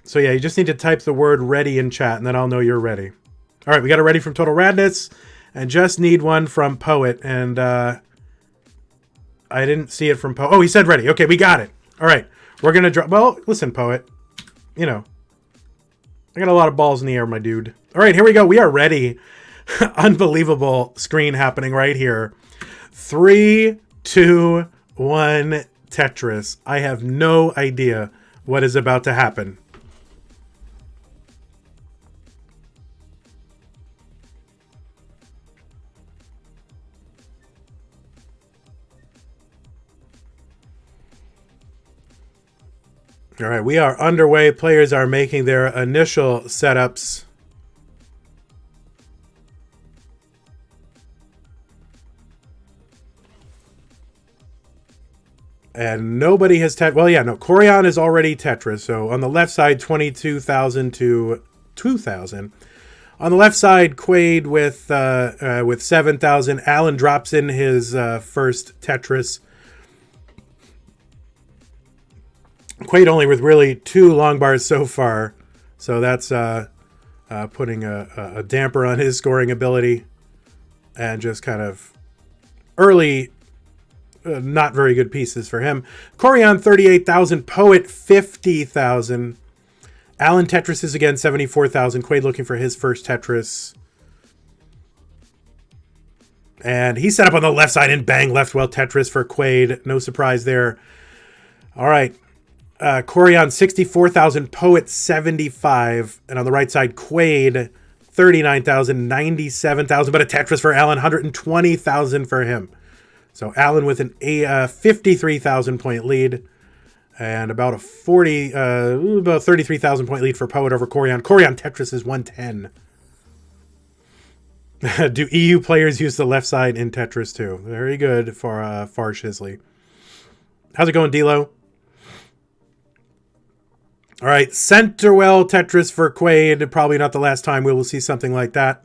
So yeah, you just need to type the word ready in chat, and then I'll know you're ready. All right, we got a ready from Total Radness, and just need one from Poet, and I didn't see it from Poet. Oh, he said ready. Okay, we got it. All right, we're going to drop... Well, listen, Poet. You know, I got a lot of balls in the air, my dude. All right, here we go. We are ready. Unbelievable screen happening right here. 3, 2, 1, Tetris. I have no idea what is about to happen. All right, we are underway. Players are making their initial setups. And nobody has well, yeah, no. Chorion is already Tetris. So on the left side, 22,000 to 2,000. On the left side, Quade with 7,000. Alan drops in his first Tetris. Quade only with really 2 long bars so far. So that's putting a damper on his scoring ability. And just kind of early... not very good pieces for him. Chorion, 38,000. Poet, 50,000. Alan Tetris is again 74,000. Quade looking for his first Tetris. And he set up on the left side and bang, left well Tetris for Quade. No surprise there. All right. Chorion, 64,000. Poet, 75. And on the right side, Quade, 39,000. 97,000. But a Tetris for Alan, 120,000 for him. So Alan with an 53,000 point lead, and about a 33,000 point lead for Poet over Chorion. Chorion Tetris is 110. Do EU players use the left side in Tetris too? Very good for Far Shisley. How's it going, D'Lo? All right, Centerwell Tetris for Quade. Probably not the last time we will see something like that.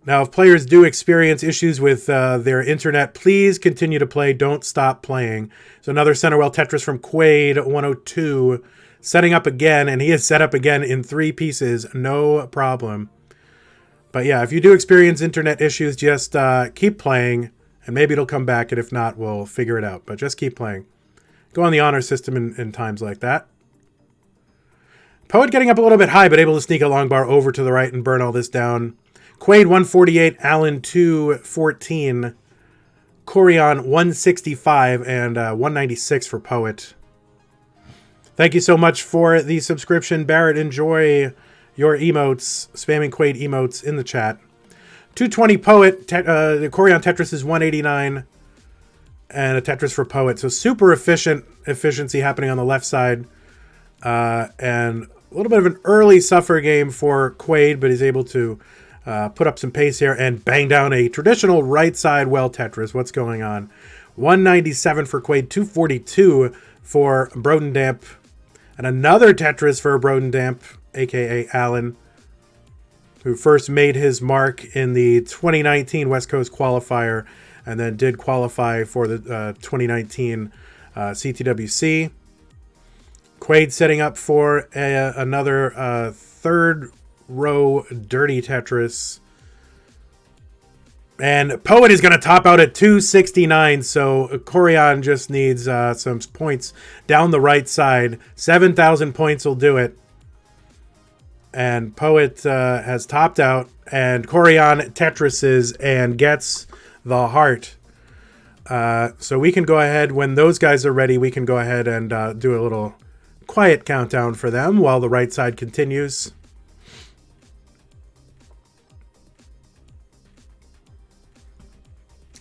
Now, if players do experience issues with their internet, please continue to play. Don't stop playing. So another Centerwell Tetris from Quade, 102. Setting up again, and he is set up again in 3 pieces. No problem. But yeah, if you do experience internet issues, just keep playing, and maybe it'll come back, and if not, we'll figure it out. But just keep playing. Go on the honor system in times like that. Poet getting up a little bit high, but able to sneak a long bar over to the right and burn all this down. Quade 148, Alan 214, Chorion 165, and 196 for Poet. Thank you so much for the subscription, Barrett. Enjoy your emotes, spamming Quade emotes in the chat. 220 Poet, the Chorion Tetris is 189, and a Tetris for Poet. So super efficiency happening on the left side, and a little bit of an early suffer game for Quade, but he's able to put up some pace here and bang down a traditional right side well Tetris. What's going on? 197 for Quade, 242 for Brodendamp, and another Tetris for Brodendamp, aka Alan, who first made his mark in the 2019 West Coast qualifier and then did qualify for the 2019 CTWC. Quade setting up for another third row dirty Tetris, and Poet is going to top out at 269. So Chorion just needs some points down the right side. 7,000 points will do it, and Poet has topped out, and Chorion Tetrises and gets the heart. So we can go ahead, when those guys are ready, we can go ahead and do a little quiet countdown for them while the right side continues.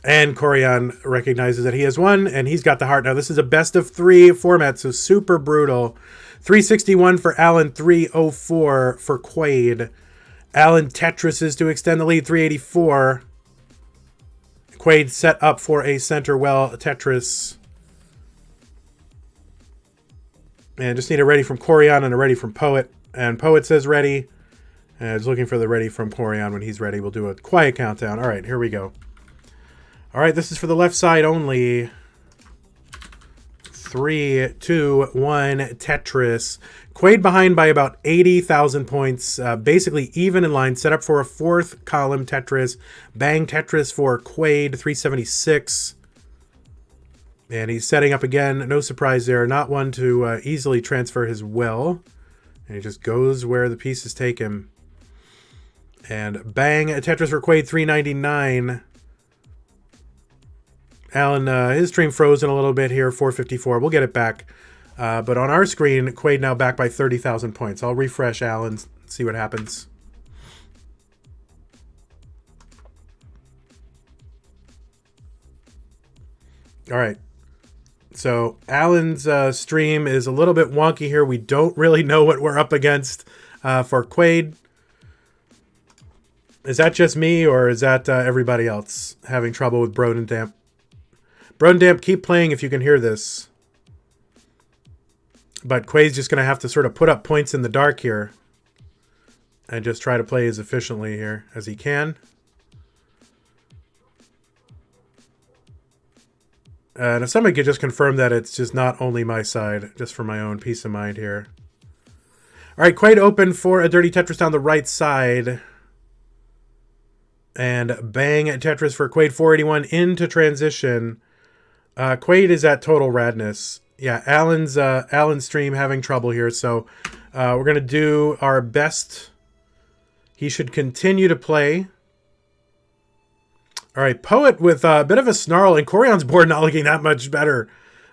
And Chorion recognizes that he has won, and he's got the heart. Now, this is a best-of-3 format, so super brutal. 361 for Alan, 304 for Quade. Alan Tetrises to extend the lead, 384. Quade set up for a center well Tetris. And just need a ready from Chorion and a ready from Poet. And Poet says ready. And is looking for the ready from Chorion. When he's ready, we'll do a quiet countdown. All right, here we go. All right, this is for the left side only. 3, 2, 1, Tetris. Quade behind by about 80,000 points, basically even in line, set up for a fourth column Tetris. Bang Tetris for Quade, 376. And he's setting up again. No surprise there. Not one to easily transfer his will. And he just goes where the pieces take him. And bang, a Tetris for Quade, 399. Alan, his stream frozen a little bit here, 454. We'll get it back. But on our screen, Quade now back by 30,000 points. I'll refresh Alan, see what happens. All right. So Alan's stream is a little bit wonky here. We don't really know what we're up against for Quade. Is that just me, or is that everybody else having trouble with Brodendamp? Brodendamp, keep playing if you can hear this. But Quade's just going to have to sort of put up points in the dark here and just try to play as efficiently here as he can. And if somebody could just confirm that it's just not only my side, just for my own peace of mind here. All right, Quade open for a dirty Tetris down the right side. And bang Tetris for Quade, 481 into transition. Quade is at total radness. Yeah, Alan's stream having trouble here, so we're going to do our best. He should continue to play. All right, Poet with a bit of a snarl, and Chorion's board not looking that much better.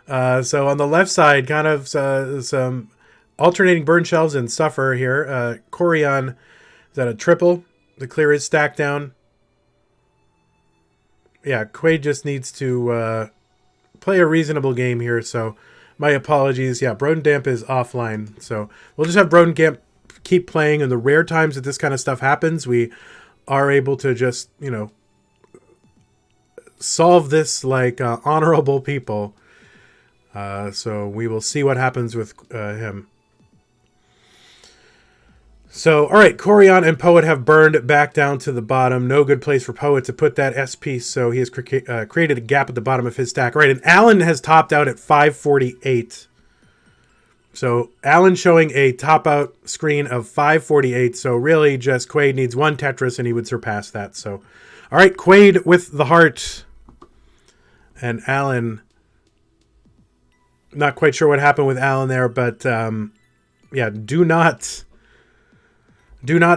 So on the left side, kind of some alternating burn shells and suffer here. Chorion is at a triple to clear his stack down. Yeah, Quade just needs to play a reasonable game here, so my apologies. Yeah, Brodendamp is offline, so we'll just have Brodendamp keep playing. In the rare times that this kind of stuff happens, we are able to just, you know, solve this like honorable people. So we will see what happens with him. So, all right, Chorion and Poet have burned back down to the bottom. No good place for Poet to put that S piece, so he has created a gap at the bottom of his stack. All right, and Alan has topped out at 548. So Alan showing a top-out screen of 548, so really just Quade needs one Tetris and he would surpass that. So, all right, Quade with the heart. And Alan, not quite sure what happened with Alan there, but yeah, do not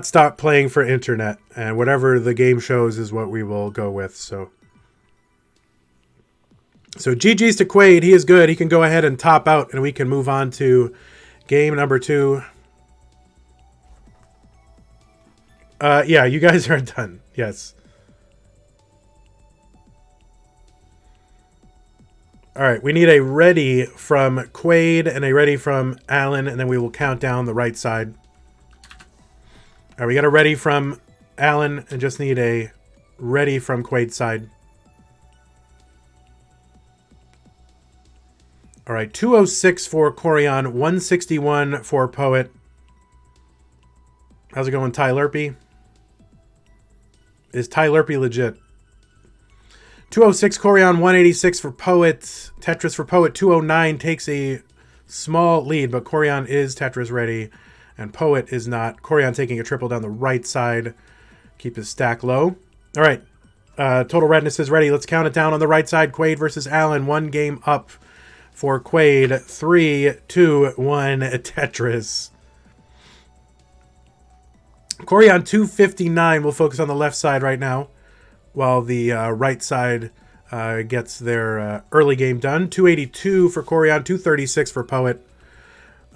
stop playing for internet, and whatever the game shows is what we will go with. So GG's to Quade. He is good. He can go ahead and top out, and we can move on to game number 2. Yeah, you guys are done. Yes. All right, we need a ready from Quade and a ready from Alan, and then we will count down the right side. All right, we got a ready from Alan and just need a ready from Quade's side. All right, 206 for Chorion, 161 for Poet. How's it going, Ty Lurpy? Is Ty Lurpy legit? 206 Chorion, 186 for Poet. Tetris for Poet, 209 takes a small lead, but Chorion is Tetris ready, and Poet is not. Chorion taking a triple down the right side. Keep his stack low. All right, Total Redness is ready. Let's count it down on the right side. Quade versus Alan. 1 game up for Quade. 3, 2, 1, Tetris. Chorion 259. We'll focus on the left side right now, while the right side gets their early game done. 282 for Chorion, 236 for Poet.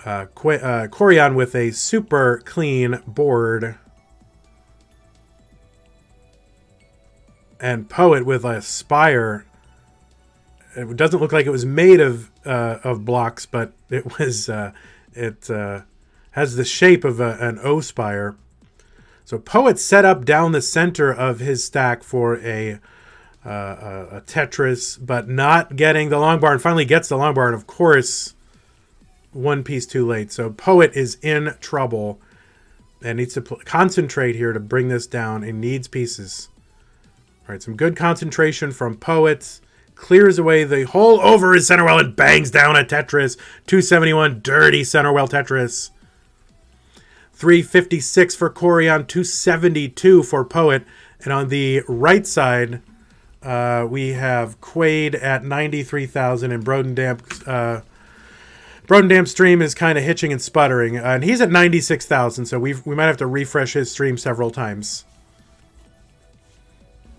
Chorion with a super clean board. And Poet with a spire. It doesn't look like it was made of blocks, but it was. It has the shape of an O spire. So Poet set up down the center of his stack for a Tetris, but not getting the long bar, and finally gets the long bar, and of course, one piece too late. So Poet is in trouble and needs to concentrate here to bring this down. He needs pieces. All right, some good concentration from Poet. Clears away the hole over his center well and bangs down a Tetris. 271, dirty center well Tetris. 356 for Chorion, 272 for Poet. And on the right side, we have Quade at 93,000, and Brodendamp's stream is kind of hitching and sputtering, and he's at 96,000, so we might have to refresh his stream several times.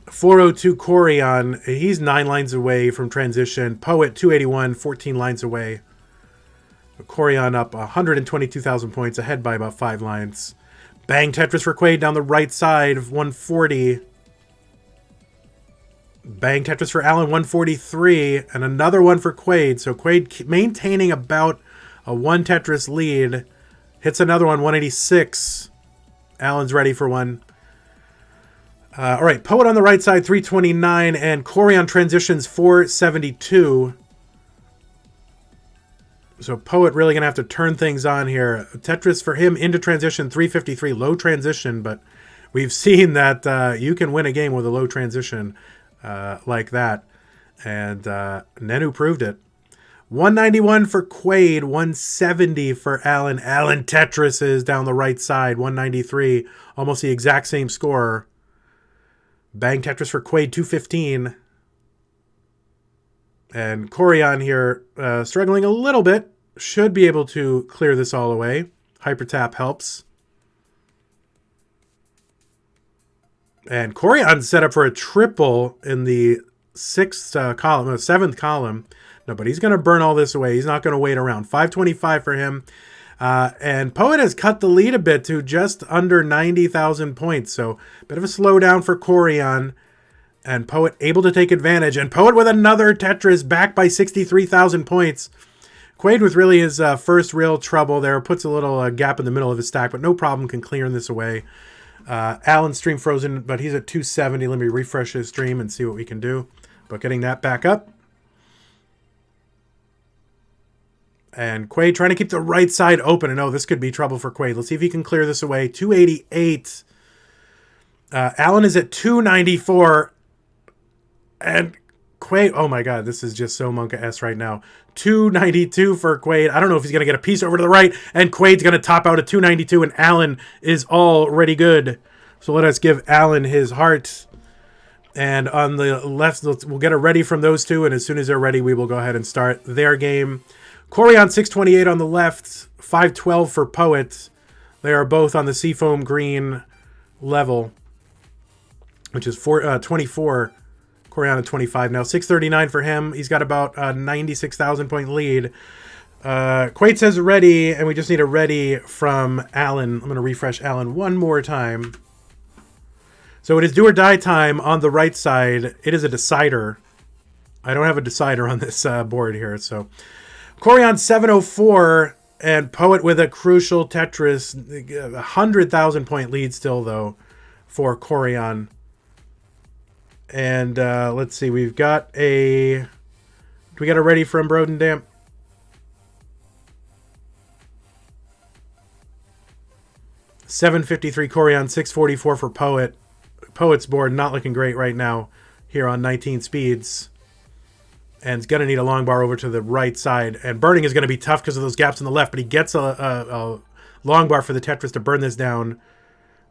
402 Chorion, he's 9 lines away from transition. Poet 281, 14 lines away. Chorion up 122,000 points, ahead by about 5 lines. Bang Tetris for Quade down the right side of 140. Bang Tetris for Alan, 143, and another one for Quade. So Quade maintaining about a 1 Tetris lead. Hits another one, 186. Alan's ready for one. All right, Poet on the right side, 329, and Chorion transitions 472. So Poet really going to have to turn things on here. Tetris for him into transition, 353. Low transition, but we've seen that you can win a game with a low transition like that. And Nenu proved it. 191 for Quade, 170 for Alan. Alan Tetris is down the right side, 193. Almost the exact same score. Bang Tetris for Quade, 215. And Chorion here struggling a little bit. Should be able to clear this all away. Hyper tap helps. And Chorion's set up for a triple in the 7th column. No, but he's going to burn all this away. He's not going to wait around. 525 for him. And Poet has cut the lead a bit to just under 90,000 points. So a bit of a slowdown for Chorion. And Poet able to take advantage. And Poet with another Tetris, back by 63,000 points. Quade with really his first real trouble there. Puts a little gap in the middle of his stack, but no problem, can clear this away. Alan's stream frozen, but he's at 270. Let me refresh his stream and see what we can do. But getting that back up. And Quade trying to keep the right side open. And oh, this could be trouble for Quade. Let's see if he can clear this away. 288. Alan is at 294. And Quade, oh my god, this is just so Monka-esque right now. 292 for Quade. I don't know if he's going to get a piece over to the right. And Quade's going to top out at 292. And Alan is already good. So let us give Alan his heart. And on the left, we'll get it ready from those two. And as soon as they're ready, we will go ahead and start their game. Chorion 628 on the left, 512 for Poet. They are both on the Seafoam Green level, which is 24. Chorion at 25 now. 639 for him. He's got about a 96,000 point lead. Quade says ready, and we just need a ready from Alan. I'm going to refresh Alan one more time. So it is do or die time on the right side. It is a decider. I don't have a decider on this board here, so... Chorion 704 and Poet with a crucial Tetris. 100,000 point lead still, though, for Chorion. And let's see, we've got a... Do we got a ready from Brodendamp? $753 Chorion, $644 for Poet. Poet's board not looking great right now here on 19 speeds. And it's going to need a long bar over to the right side. And burning is going to be tough because of those gaps on the left. But he gets a long bar for the Tetris to burn this down.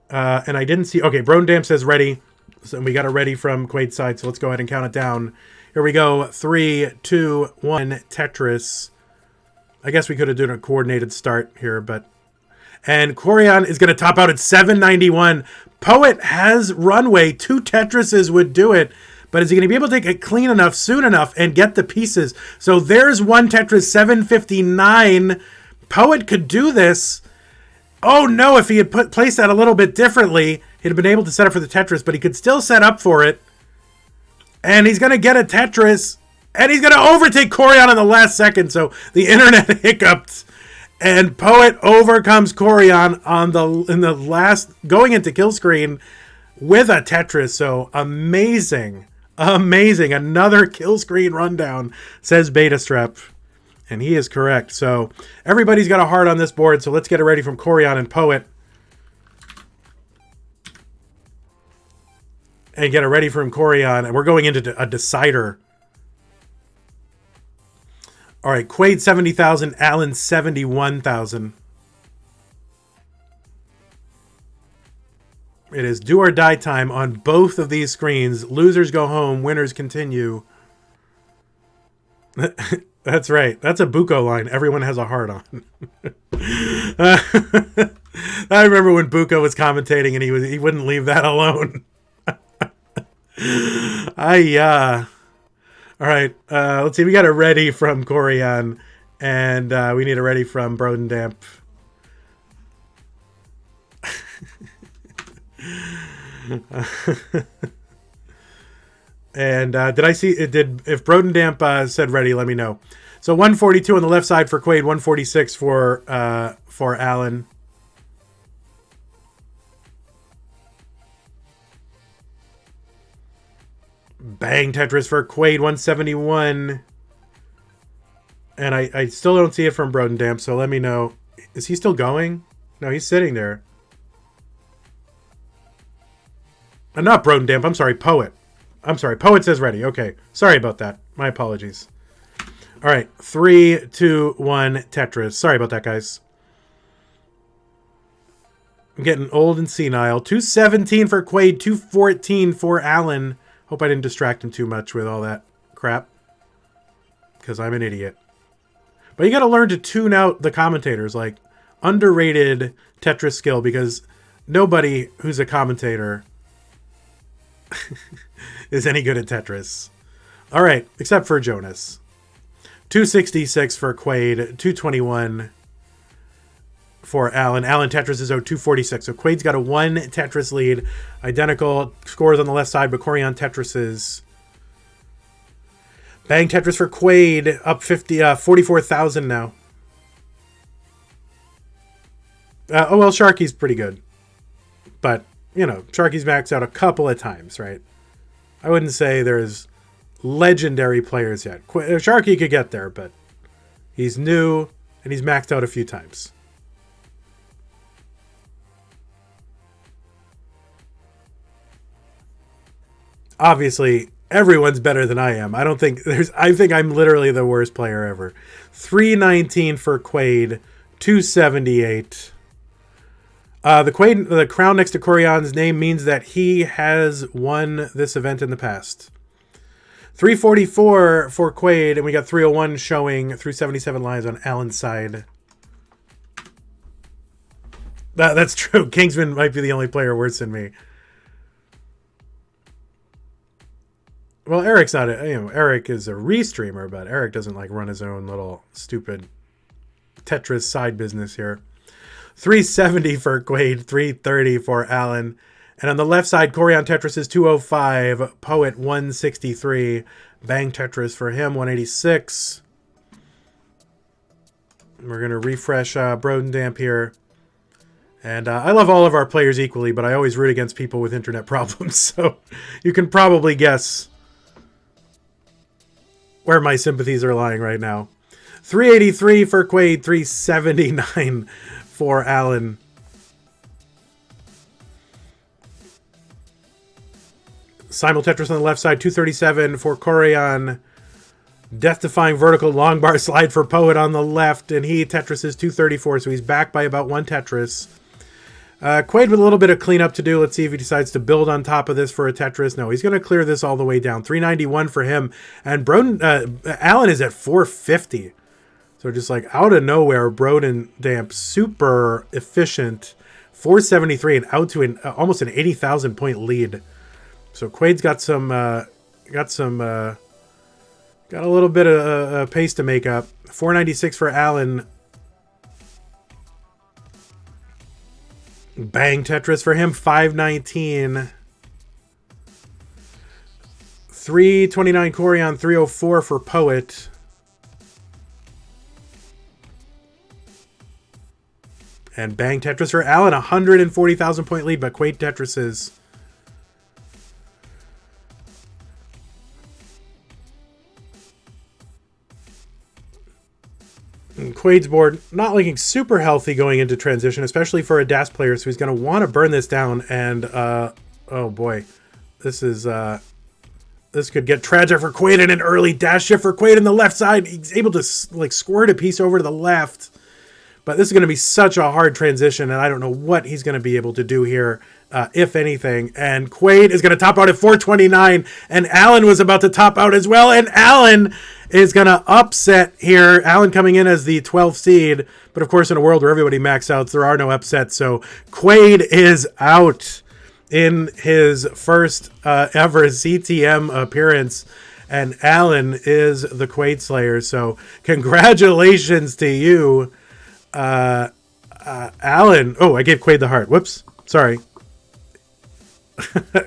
And I didn't see... Okay, Brodendamp says ready. So we got a ready from Quade's side. So let's go ahead and count it down. Here we go. 3, 2, 1, Tetris. I guess we could have done a coordinated start here, but... And Chorion is going to top out at 791. Poet has runway. 2 Tetrises would do it. But is he going to be able to take it clean enough, soon enough, and get the pieces? So there's one Tetris, 759. Poet could do this. Oh no, if he had placed that a little bit differently, he'd have been able to set up for the Tetris, but he could still set up for it. And he's going to get a Tetris, and he's going to overtake Chorion in the last second. So the internet hiccuped, and Poet overcomes Chorion in the last, going into kill screen with a Tetris. So amazing. Amazing. Another kill screen rundown, says Betastrep. And he is correct. So everybody's got a heart on this board. So let's get it ready from Chorion and Poet. And get it ready from Chorion. And we're going into a decider. All right. Quade 70,000. Alan 71,000. It is do or die time on both of these screens. Losers go home, winners continue. That's right. That's a Buko line. Everyone has a heart on. I remember when Buko was commentating and he wouldn't leave that alone. All right. Let's see. We got a ready from Chorion, and we need a ready from Brodendamp. And did I see it? If Brodendamp said ready, let me know. So 142 on the left side for Quade, 146 for Alan. Bang Tetris for Quade, 171. And I still don't see it from Brodendamp, so let me know. Is he still going? No, he's sitting there. Not Brodendamp, I'm sorry, Poet. I'm sorry, Poet says ready. Okay, sorry about that. My apologies. All right, 3, 2, 1, Tetris. Sorry about that, guys. I'm getting old and senile. 217 for Quade, 214 for Alan. Hope I didn't distract him too much with all that crap, because I'm an idiot. But you got to learn to tune out the commentators, like underrated Tetris skill, because nobody who's a commentator is any good at Tetris. All right, except for Jonas. 266 for Quade, 221 for Alan. Alan Tetris is 246. So Quade's got a 1 Tetris lead. Identical scores on the left side, but Chorion Tetris's. Bang Tetris for Quade, up 44,000 now. Oh, well, Sharky's pretty good. But, you know, Sharky's maxed out a couple of times, right? I wouldn't say there's legendary players yet. Sharky could get there, but he's new and he's maxed out a few times. Obviously, everyone's better than I am. I think I'm literally the worst player ever. 319 for Quade, 278. The crown next to Chorion's name means that he has won this event in the past. 344 for Quade, and we got 301 showing through 77 lines on Alan's side. That's true. Kingsman might be the only player worse than me. Well, Eric's not Eric is a restreamer, but Eric doesn't like run his own little stupid Tetris side business here. 370 for Quade, 330 for Alan. And on the left side, Chorion Tetris is 205, Poet 163, Bang Tetris for him 186. We're going to refresh Brodendamp here. And I love all of our players equally, but I always root against people with internet problems. So you can probably guess where my sympathies are lying right now. 383 for Quade, 379 for Alan. Simul Tetris on the left side, 237 for Chorion. Death-defying vertical long bar slide for Poet on the left, and Tetris is 234, so he's back by about 1 Tetris. Quade with a little bit of cleanup to do. Let's see if he decides to build on top of this for a Tetris. No, he's going to clear this all the way down. 391 for him. And Alan is at 450. So just like out of nowhere, Brodendamp, super efficient. 473 and out to almost an 80,000 point lead. So Quade's got a little bit of pace to make up. 496 for Alan. Bang Tetris for him, 519. 329 Chorion, 304 for Poet. And Bang Tetris for Alan, 140,000 point lead, but Quade Tetris's. Quade's board not looking super healthy going into transition, especially for a DAS player, so he's going to want to burn this down. And oh boy, this could get tragic for Quade, and an early dash shift for Quade in the left side. He's able to like squirt a piece over to the left. But this is going to be such a hard transition, and I don't know what he's going to be able to do here, if anything. And Quade is going to top out at 429, and Alan was about to top out as well, and Alan is going to upset here. Alan coming in as the 12th seed, but of course in a world where everybody max outs, there are no upsets, so Quade is out in his first ever CTM appearance, and Alan is the Quade Slayer. So congratulations to you, Alan. Oh, I gave Quade the heart. Whoops. Sorry.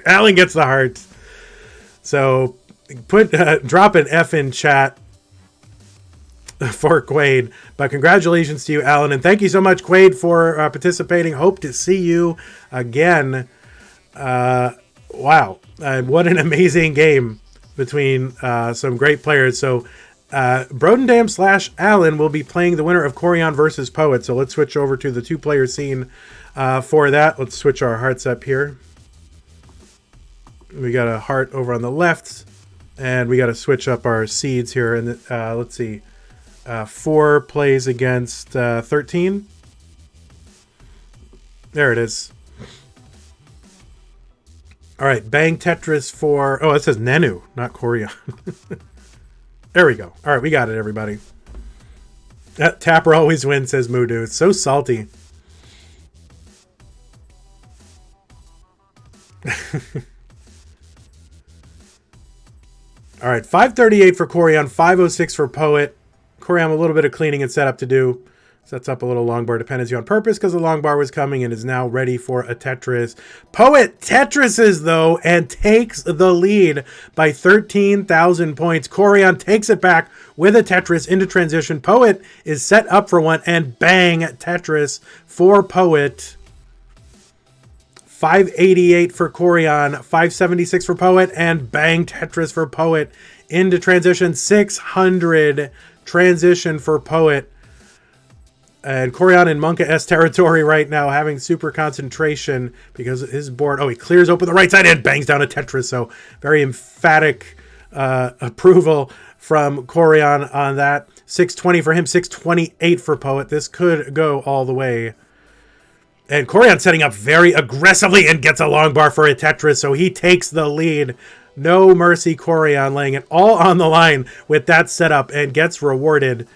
Alan gets the heart. So drop an F in chat for Quade. But congratulations to you, Alan. And thank you so much, Quade, for participating. Hope to see you again. Wow. What an amazing game between some great players. So Brodendam / Allen will be playing the winner of Chorion versus Poet. So let's switch over to the two-player scene for that. Let's switch our hearts up here. We got a heart over on the left, and we got to switch up our seeds here. And let's see. 4 plays against 13. There it is. All right, Bang Tetris for... Oh, it says Nenu, not Chorion. There we go. All right, we got it, everybody. That Tapper always wins, says Mudu. It's so salty. All right, 538 for Chorion, 506 for Poet. Chorion, a little bit of cleaning and setup to do. Sets up a little long bar dependency on purpose because the long bar was coming and is now ready for a Tetris. Poet Tetrises, though, and takes the lead by 13,000 points. Chorion takes it back with a Tetris into transition. Poet is set up for one, and bang, Tetris for Poet. 588 for Chorion, 576 for Poet, and bang, Tetris for Poet into transition. 600 transition for Poet. And Chorion in Monka S territory right now, having super concentration because his board... Oh, he clears open the right side and bangs down a Tetris. So very emphatic approval from Chorion on that. 620 for him, 628 for Poet. This could go all the way. And Chorion setting up very aggressively and gets a long bar for a Tetris. So he takes the lead. No mercy, Chorion, laying it all on the line with that setup and gets rewarded.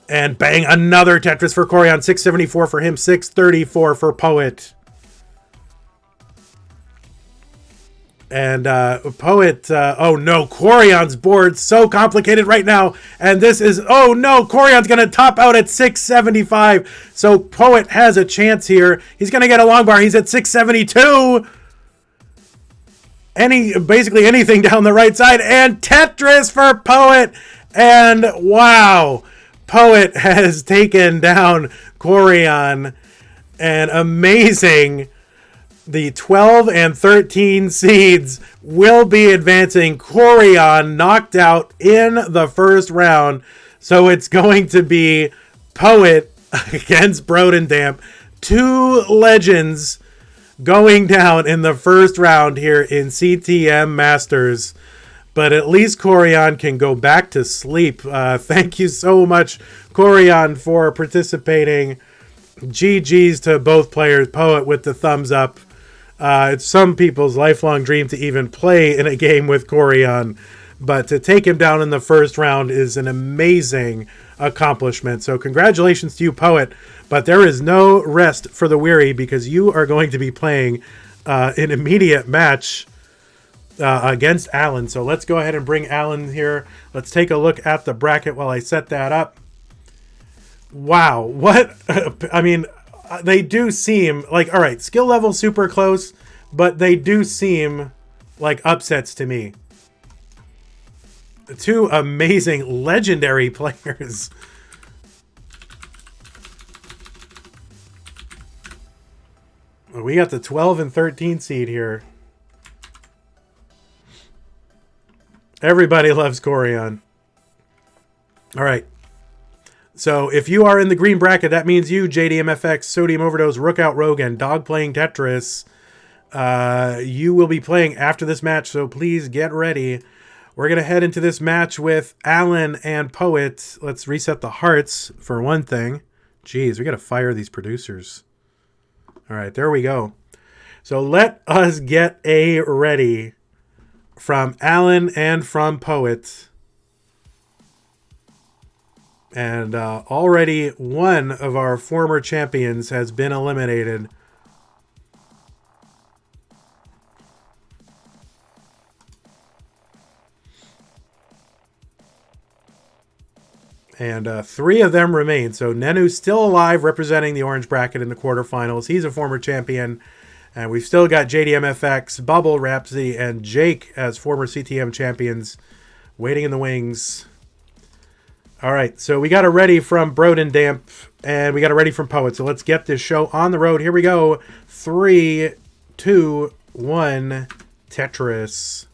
And bang, another Tetris for Chorion. 674 for him, 634 for Poet. And Poet, oh no, Chorion's board so complicated right now. And this is, oh no, Chorion's going to top out at 675. So Poet has a chance here. He's going to get a long bar. He's at 672. Basically anything down the right side. And Tetris for Poet. And wow. Poet has taken down Chorion, and amazing. The 12 and 13 seeds will be advancing. Chorion knocked out in the first round, so it's going to be Poet against Brodendam. 2 legends going down in the first round here in CTM Masters. But at least Chorion can go back to sleep. Thank you so much, Chorion, for participating. GG's to both players. Poet with the thumbs up. It's some people's lifelong dream to even play in a game with Chorion. But to take him down in the first round is an amazing accomplishment. So congratulations to you, Poet. But there is no rest for the weary because you are going to be playing an immediate match against Alan. So let's go ahead and bring Alan here. Let's take a look at the bracket while I set that up. Wow. What? I mean, they do seem like, all right, skill level super close, but they do seem like upsets to me. 2 amazing legendary players. We got the 12 and 13 seed here. Everybody loves Chorion. All right. So if you are in the green bracket, that means you, JDMFX, Sodium Overdose, Rookout Rogue, and Dog Playing Tetris. You will be playing after this match, so please get ready. We're going to head into this match with Alan and Poet. Let's reset the hearts for one thing. Jeez, we got to fire these producers. All right, there we go. So let us get a ready from Alan and from Poet. And already one of our former champions has been eliminated. And 3 of them remain. So Nenu's still alive, representing the orange bracket in the quarterfinals. He's a former champion. And we've still got JDMFX, Bubble, Rhapsody, and Jake as former CTM champions waiting in the wings. All right, so we got a ready from Broden Damp, and we got a ready from Poet. So let's get this show on the road. Here we go. 3, 2, 1, Tetris.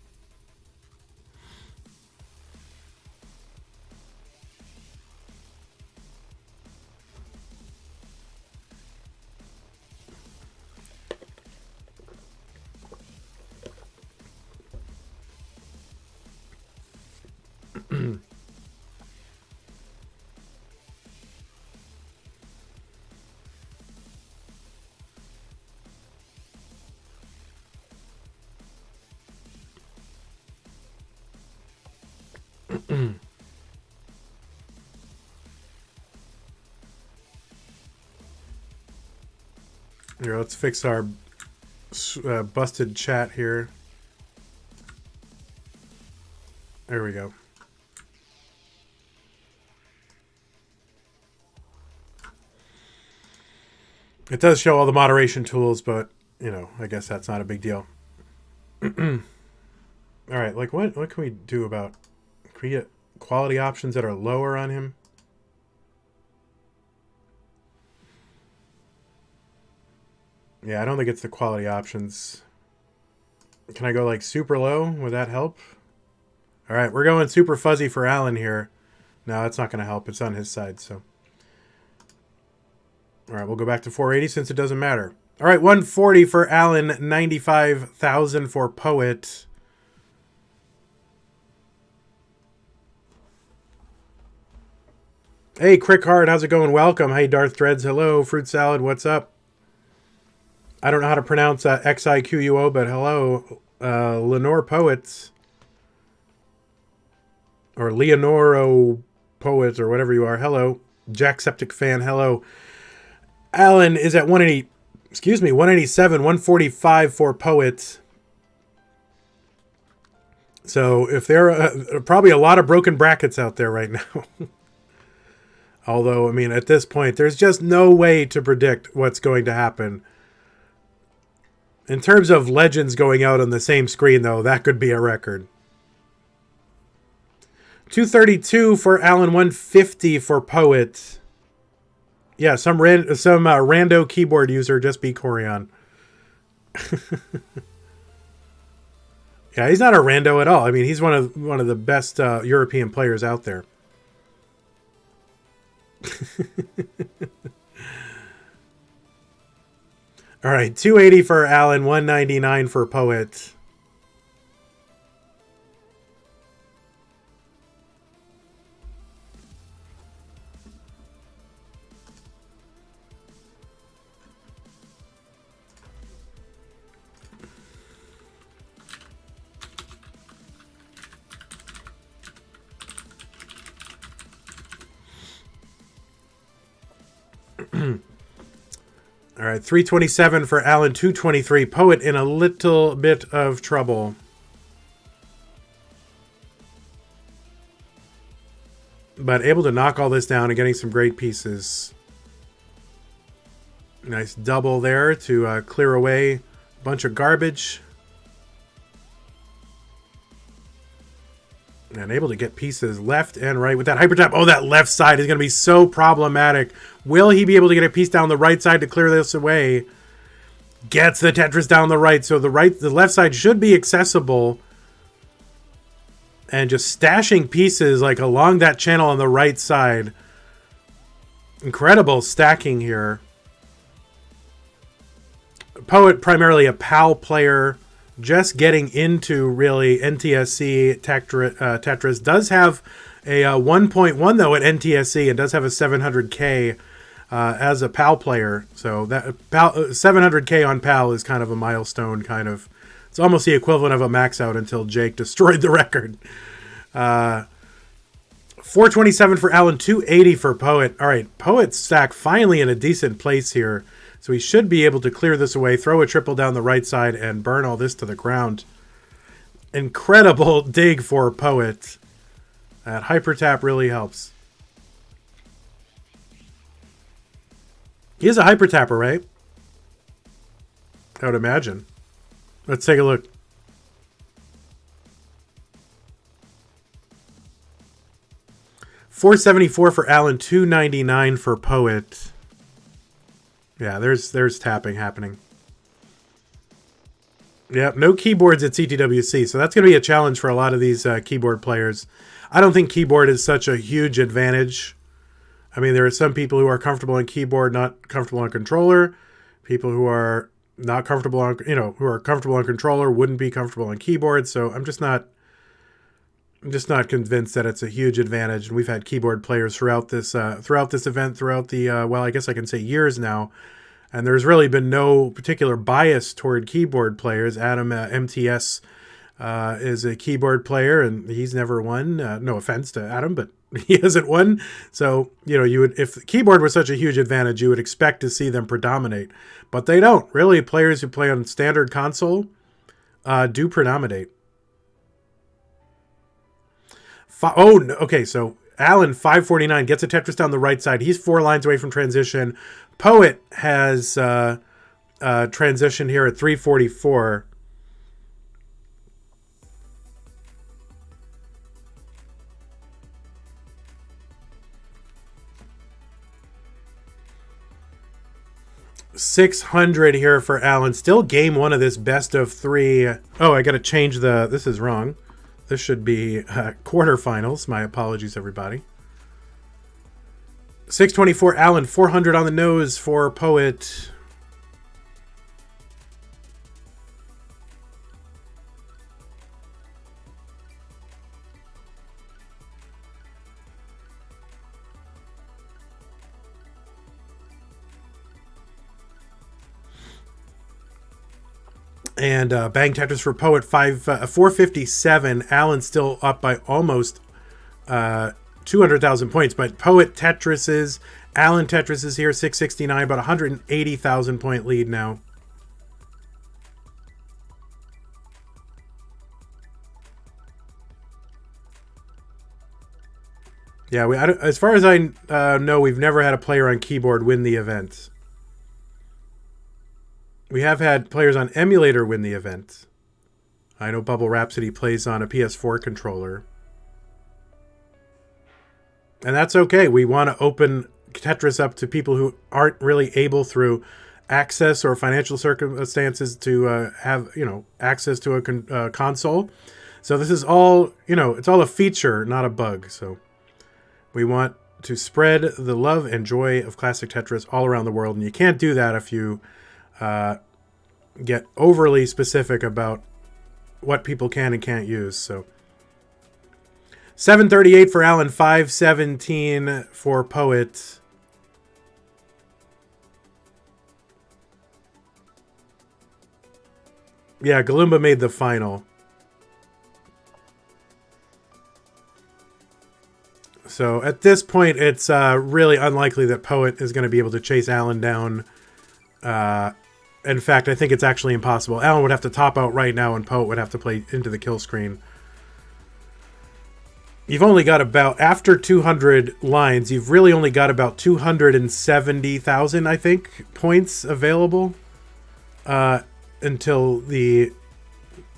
Here, let's fix our busted chat here. There we go. It does show all the moderation tools, but, you know, I guess that's not a big deal. All right, like what can we do about... Can we get quality options that are lower on him? Yeah, I don't think it's the quality options. Can I go like super low? Would that help? All right, we're going super fuzzy for Alan here. No, that's not going to help. It's on his side, so... All right, we'll go back to 480 since it doesn't matter. All right, 140 for Alan, 95,000 for Poet. Hey, Crick Hard, how's it going? Welcome. Hey, Darth Threads, hello. Fruit Salad, what's up? I don't know how to pronounce Xiquo, but hello. Lenore Poets. Or Leonoro Poets, or whatever you are. Hello. Jackseptic Fan, hello. Alan is at 187, 145 for Poets. So if there are probably a lot of broken brackets out there right now. Although, I mean, at this point, there's just no way to predict what's going to happen. In terms of legends going out on the same screen, though, that could be a record. 232 for Alan, 150 for Poet. Yeah, some rando keyboard user just beat Chorion. Yeah, he's not a rando at all. I mean, he's one of the best European players out there. All right, 280 for Alan, 199 for Poet. All right, 327 for Alan, 223. Poet in a little bit of trouble. But able to knock all this down and getting some great pieces. Nice double there to clear away a bunch of garbage. And able to get pieces left and right with that hyper tap. Oh, that left side is going to be so problematic. Will he be able to get a piece down the right side to clear this away? Gets the Tetris down the right. So the left side should be accessible. And just stashing pieces like along that channel on the right side. Incredible stacking here. Poet, primarily a PAL player. Just getting into really NTSC Tetris. Does have a 1.1 though at NTSC and does have a 700K. as a PAL player. So that PAL, 700K on PAL is kind of a milestone. It's almost the equivalent of a max out until Jake destroyed the record. 427 for Alan, 280 for Poet. All right, Poet's stack finally in a decent place here. So he should be able to clear this away, throw a triple down the right side, and burn all this to the ground. Incredible dig for Poet. That hyper tap really helps. He is a hyper tapper, right? I would imagine. Let's take a look. $474 for Alan, $299 for Poet. Yeah, there's tapping happening. Yep, no keyboards at CTWC, so that's going to be a challenge for a lot of these keyboard players. I don't think keyboard is such a huge advantage. I mean, there are some people who are comfortable on keyboard, not comfortable on controller. People who are not comfortable on, who are comfortable on controller wouldn't be comfortable on keyboard. So I'm just not convinced that it's a huge advantage. And we've had keyboard players throughout this event, throughout the I guess I can say years now. And there's really been no particular bias toward keyboard players. Adam MTS is a keyboard player, and he's never won. No offense to Adam, but he hasn't won. So, you would, if the keyboard was such a huge advantage, you would expect to see them predominate. But they don't. Really, players who play on standard console do predominate. Okay, so Alan, 549, gets a Tetris down the right side. He's 4 lines away from transition. Poet has transition here at 344. $600 here for Alan. Still game 1 of this best of 3. Oh, I got to change this is wrong. This should be quarterfinals. My apologies, everybody. 624 Alan, 400 on the nose for Poet. And Bang Tetris for Poet, 457. Alan still up by almost 200,000 points. But Poet Tetris Alan Tetris is here, 669, about 180,000 point lead now. Yeah, as far as I know, we've never had a player on keyboard win the event. We have had players on emulator win the event. I know Bubble Rhapsody plays on a PS4 controller. And that's okay. We want to open Tetris up to people who aren't really able through access or financial circumstances to have, access to a console. So this is all, it's all a feature, not a bug. So we want to spread the love and joy of Classic Tetris all around the world. And you can't do that if you get overly specific about what people can and can't use. So 738 for Alan, 517 for Poet. Yeah, Galumba made the final. So at this point, it's really unlikely that Poet is going to be able to chase Alan down. In fact, I think it's actually impossible. Alan would have to top out right now, and Poet would have to play into the kill screen. You've only got about, after 200 lines, you've really only got about 270,000, I think, points available until the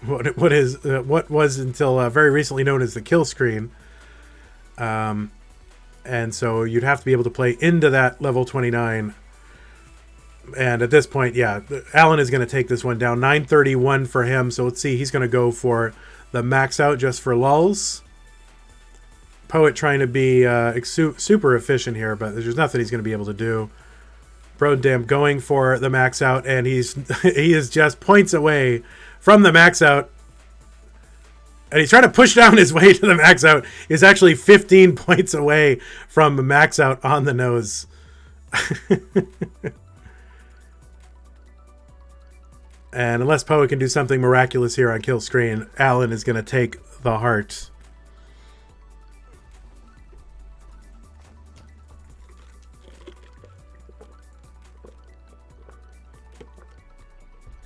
what was until very recently known as the kill screen. And so you'd have to be able to play into that level 29. And at this point, yeah, Alan is going to take this one down. 931 for him. So let's see, he's going to go for the max out just for lulls. Poet trying to be super efficient here, but there's nothing he's going to be able to do. Brodam going for the max out, and he is just points away from the max out. And he's trying to push down his way to the max out. He's actually 15 points away from the max out on the nose. And unless Poet can do something miraculous here on kill screen, Alan is going to take the heart.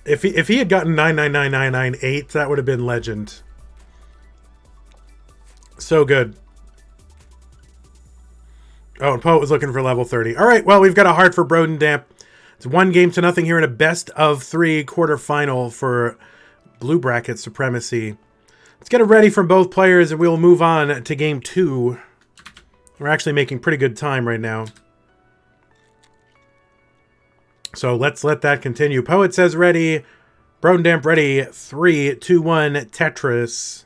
If he had gotten 9999998, that would have been legend. So good. Oh, and Poet was looking for level 30. All right, well, we've got a heart for Brodendamp. It's 1-0 here in a best-of-3 quarterfinal for Blue Bracket Supremacy. Let's get it ready from both players, and we'll move on to Game 2. We're actually making pretty good time right now. So let's let that continue. Poet says ready. Brodendamp ready. 3, 2, 1, Tetris.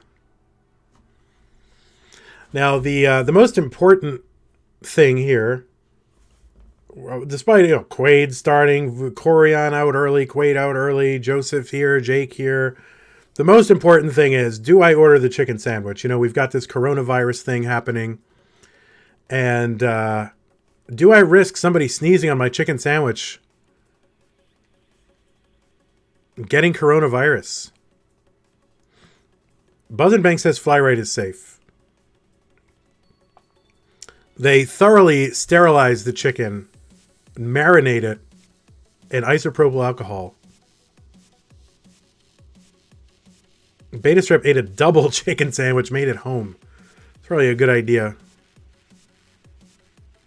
Now, the most important thing here, despite Quade starting, Chorion out early, Quade out early, Joseph here, Jake here, the most important thing is, do I order the chicken sandwich? We've got this coronavirus thing happening, and do I risk somebody sneezing on my chicken sandwich getting coronavirus? Buzz and Bank says fly rate is safe. They thoroughly sterilize the chicken, marinate it in isopropyl alcohol. Beta Strip ate a double chicken sandwich made at home. It's probably a good idea.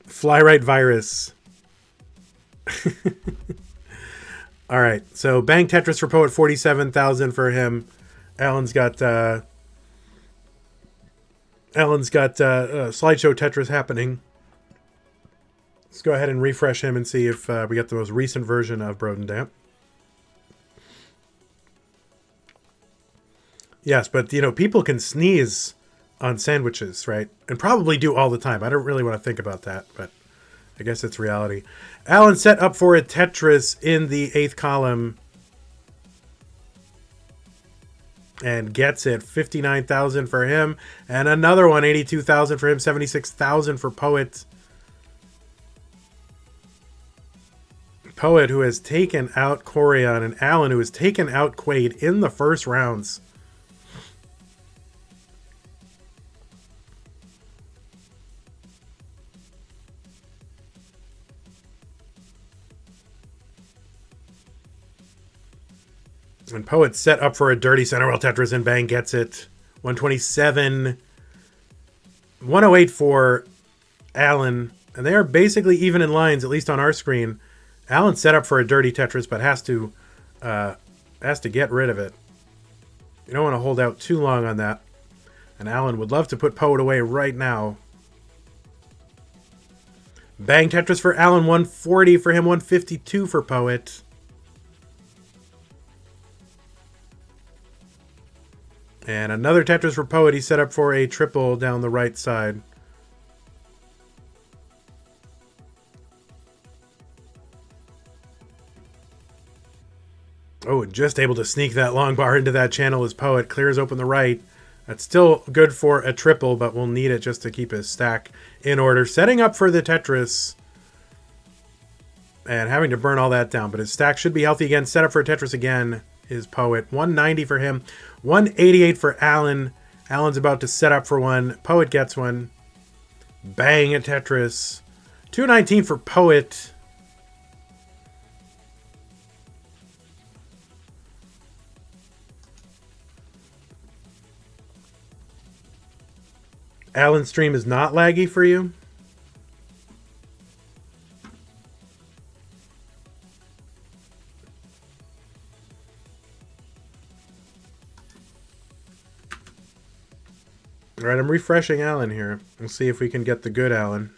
Fly right virus. All right, so Bang Tetris for Poet, 47,000 for him. Alan's got slideshow Tetris happening. Let's go ahead and refresh him and see if we got the most recent version of Brodendamp. Yes, but people can sneeze on sandwiches, right? And probably do all the time. I don't really want to think about that, but I guess it's reality. Alan set up for a Tetris in the 8th column. And gets it. 59,000 for him. And another one, 82,000 for him. 76,000 for Poet. Poet, who has taken out Chorion, and Alan, who has taken out Quade in the first rounds. And Poet set up for a dirty center well Tetris, and Bang gets it. 127. 108 for Alan. And they are basically even in lines, at least on our screen. Alan set up for a dirty Tetris, but has to get rid of it. You don't want to hold out too long on that. And Alan would love to put Poet away right now. Bang Tetris for Alan, 140 for him, 152 for Poet. And another Tetris for Poet. He set up for a triple down the right side. Oh, just able to sneak that long bar into that channel as Poet clears open the right. That's still good for a triple, but we'll need it just to keep his stack in order. Setting up for the Tetris. And having to burn all that down. But his stack should be healthy again. Set up for a Tetris again is Poet. 190 for him. 188 for Alan. Alan's about to set up for one. Poet gets one. Bang a Tetris. 219 for Poet. Alan's stream is not laggy for you? All right, I'm refreshing Alan here. We'll see if we can get the good Alan.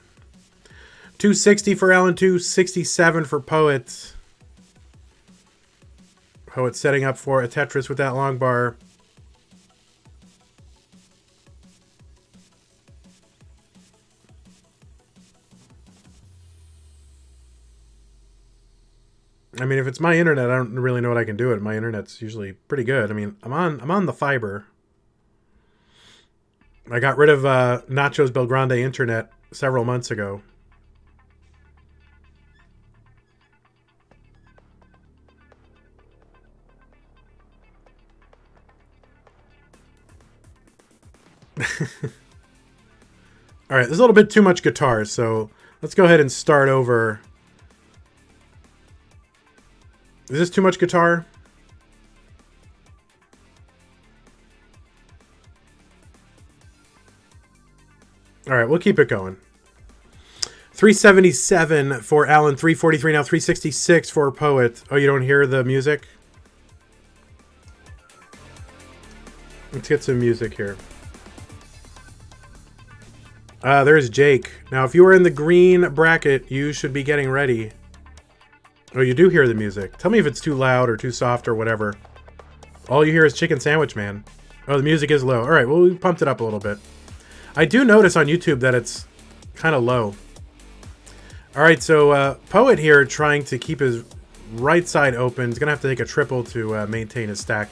260 for Alan, 267 for Poet. Poet setting up for a Tetris with that long bar. I mean, if it's my internet, I don't really know what I can do. My internet's usually pretty good. I mean, I'm on the fiber. I got rid of Nacho's Belgrande internet several months ago. All right, there's a little bit too much guitar, so let's go ahead and start over. Is this too much guitar? All right, we'll keep it going. 377 for Alan, 343 now, 366 for Poet. Oh, you don't hear the music? Let's get some music here. There's Jake. Now, if you were in the green bracket, you should be getting ready. Oh, you do hear the music. Tell me if it's too loud or too soft or whatever. All you hear is Chicken Sandwich Man. Oh, the music is low. All right, well, we pumped it up a little bit. I do notice on YouTube that it's kind of low. All right, so Poet here trying to keep his right side open. He's going to have to take a triple to maintain his stack.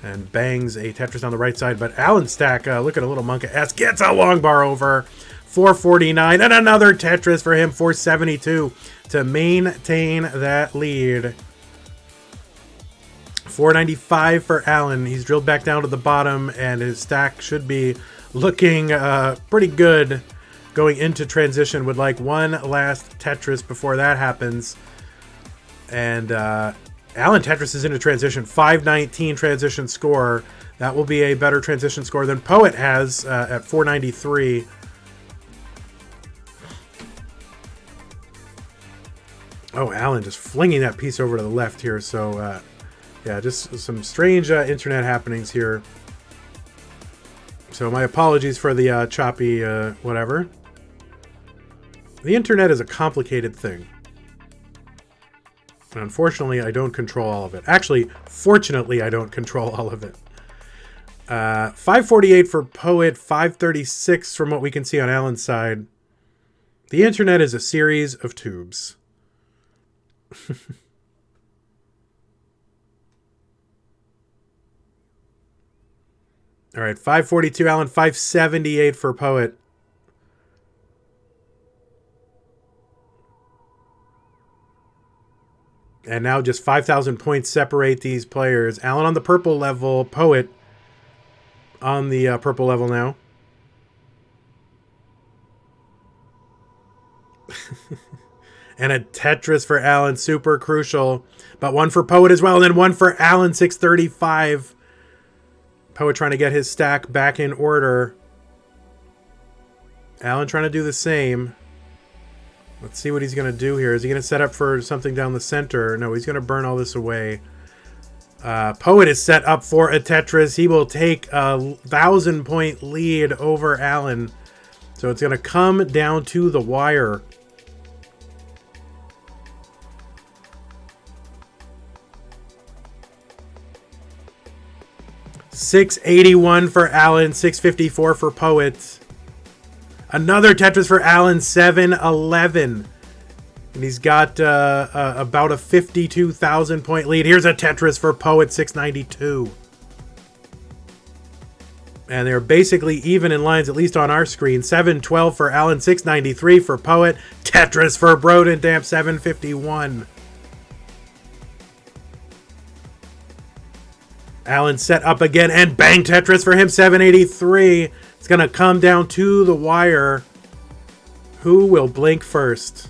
And bangs a Tetris on the right side. But Alan's stack, look at a little monk S, gets a long bar over. 449, and another Tetris for him, 472 to maintain that lead. 495 for Alan. He's drilled back down to the bottom, and his stack should be looking pretty good going into transition. Would like one last Tetris before that happens. And Alan Tetris is into transition. 519 transition score. That will be a better transition score than Poet has at 493. Oh, Alan just flinging that piece over to the left here. So, yeah, just some strange internet happenings here. So my apologies for the choppy whatever. The internet is a complicated thing. And unfortunately, I don't control all of it. Actually, fortunately, I don't control all of it. 548 for Poet, 536 from what we can see on Alan's side. The internet is a series of tubes. All right, 542 Alan, 578 for Poet. And now just 5,000 points separate these players. Alan on the purple level, Poet on the purple level now. And a Tetris for Alan, super crucial. But one for Poet as well, and then one for Alan, 635. Poet trying to get his stack back in order. Alan trying to do the same. Let's see what he's going to do here. Is he going to set up for something down the center? No, he's going to burn all this away. Poet is set up for a Tetris. He will take a 1,000-point lead over Alan. So it's going to come down to the wire. $681 for Alan, $654 for Poet. Another Tetris for Alan, 711. And he's got about a 52,000 point lead. Here's a Tetris for Poet, 692. And they're basically even in lines, at least on our screen. 712 for Alan, 693 for Poet. Tetris for Brodendamp, 751. Alan set up again and bang Tetris for him, 783. It's going to come down to the wire. Who will blink first?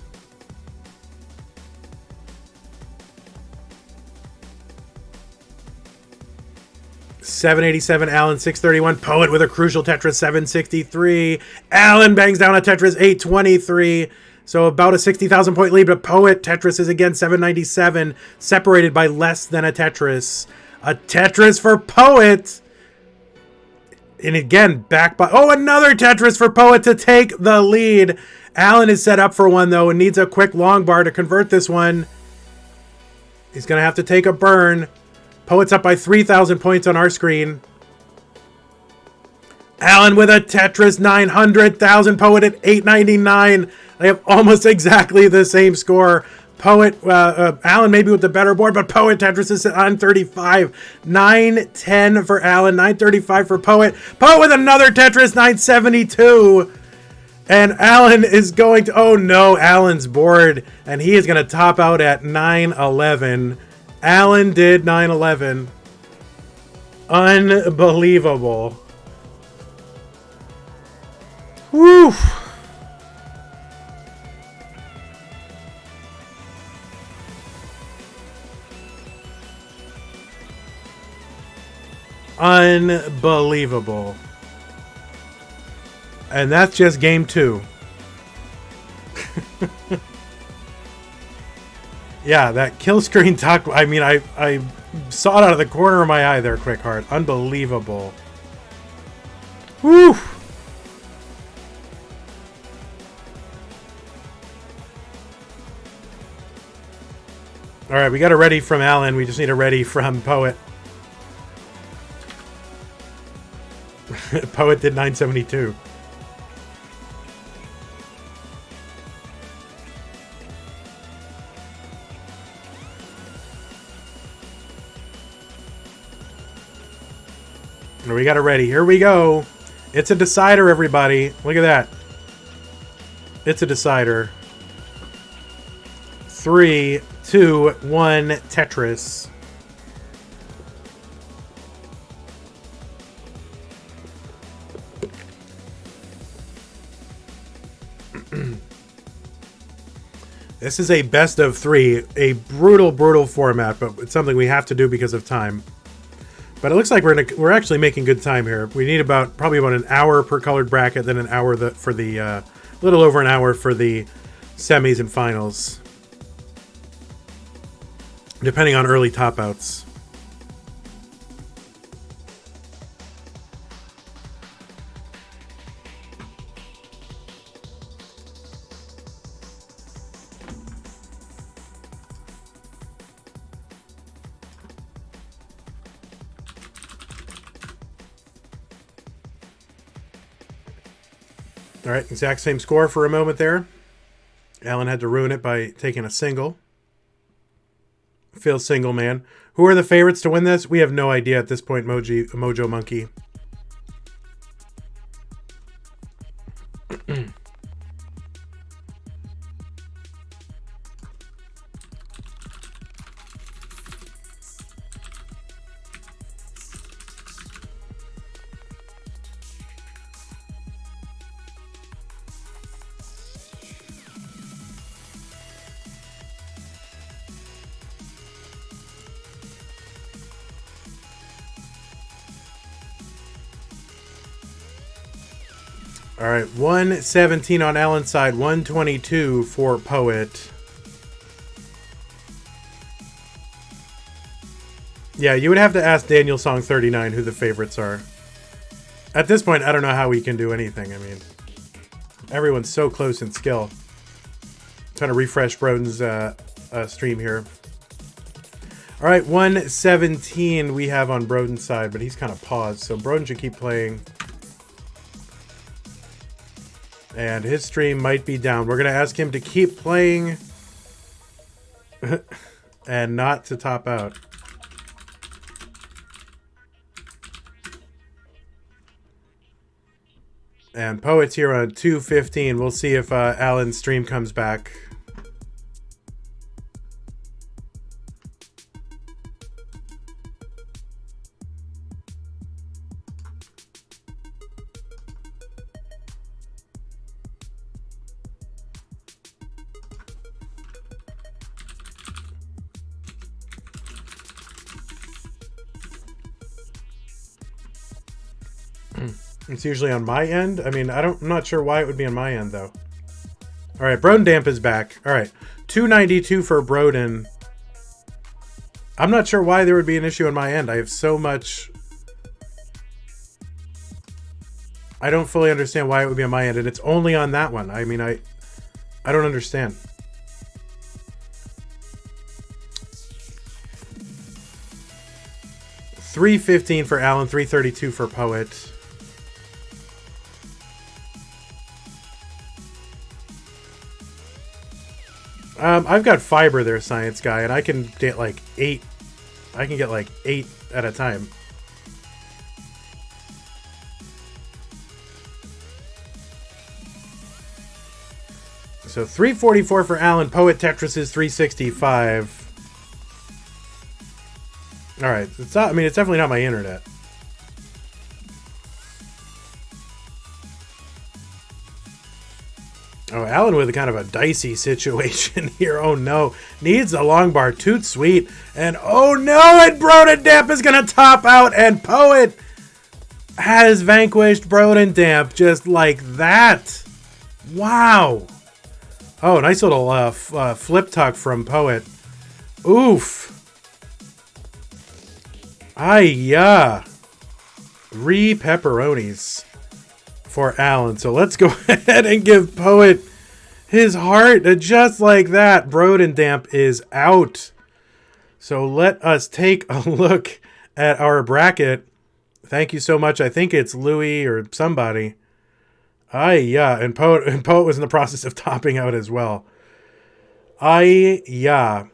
$787 Alan, 631. Poet with a crucial Tetris, 763. Alan bangs down a Tetris, 823. So about a 60,000 point lead, but Poet Tetris is again 797, separated by less than a Tetris. A Tetris for Poet. And again, back by... Oh, another Tetris for Poet to take the lead. Alan is set up for one, though, and needs a quick long bar to convert this one. He's going to have to take a burn. Poet's up by 3,000 points on our screen. Alan with a Tetris, 900,000. Poet at 899. They have almost exactly the same score. Poet, Alan maybe with the better board, but Poet Tetris is on 35. 910 for Alan, 935 for Poet. Poet with another Tetris, 972. And Alan is going to, oh no, Alan's bored. And he is going to top out at 911. Alan did 911. Unbelievable. Woo! Unbelievable. And that's just game 2. Yeah, that kill screen talk. I mean, I saw it out of the corner of my eye there, Quick Heart. Unbelievable. Woo! All right, we got a ready from Alan. We just need a ready from Poet. Poet did 972. We got it ready. Here we go. It's a decider, everybody. Look at that. It's a decider. 3, 2, 1, Tetris. This is a best of 3. A brutal, brutal format, but it's something we have to do because of time. But it looks like we're actually making good time here. We need probably about an hour per colored bracket, then an hour for the little over an hour for the semis and finals, depending on early top outs. All right, exact same score for a moment there. Alan had to ruin it by taking a single. Phil single, man. Who are the favorites to win this? We have no idea at this point, Mojo Monkey. All right, 117 on Alan's side, 122 for Poet. Yeah, you would have to ask Daniel Song 39 who the favorites are. At this point, I don't know how we can do anything. I mean, everyone's so close in skill. I'm trying to refresh Broden's stream here. All right, 117 we have on Broden's side, but he's kind of paused, so Broden should keep playing. And his stream might be down. We're going to ask him to keep playing and not to top out. And Poet's here on 215. We'll see if Alan's stream comes back. It's usually on my end. I mean, I'm not sure why it would be on my end, though. All right, Broden Damp is back. All right, 292 for Broden. I'm not sure why there would be an issue on my end. I have so much... I don't fully understand why it would be on my end, and it's only on that one. I mean, I don't understand. $315 for Alan, $332 for Poet. I've got fiber there, Science Guy, and I can get like 8. I can get like 8 at a time. So 344 for Alan. Poet Tetris is 365. All right, it's not. I mean, it's definitely not my internet. Oh, Alan with a kind of a dicey situation here. Oh no. Needs a long bar. Toot sweet. And oh no, and Brodendamp is going to top out. And Poet has vanquished Brodendamp just like that. Wow. Oh, nice little flip tuck from Poet. Oof. Ay-ya. 3 pepperonis for Alan. So let's go ahead and give Poet his heart. Just like that, Brodendamp is out. So let us take a look at our bracket. Thank you so much. I think it's Louis or somebody. Ay-ya. And Poet was in the process of topping out as well. Ay-ya.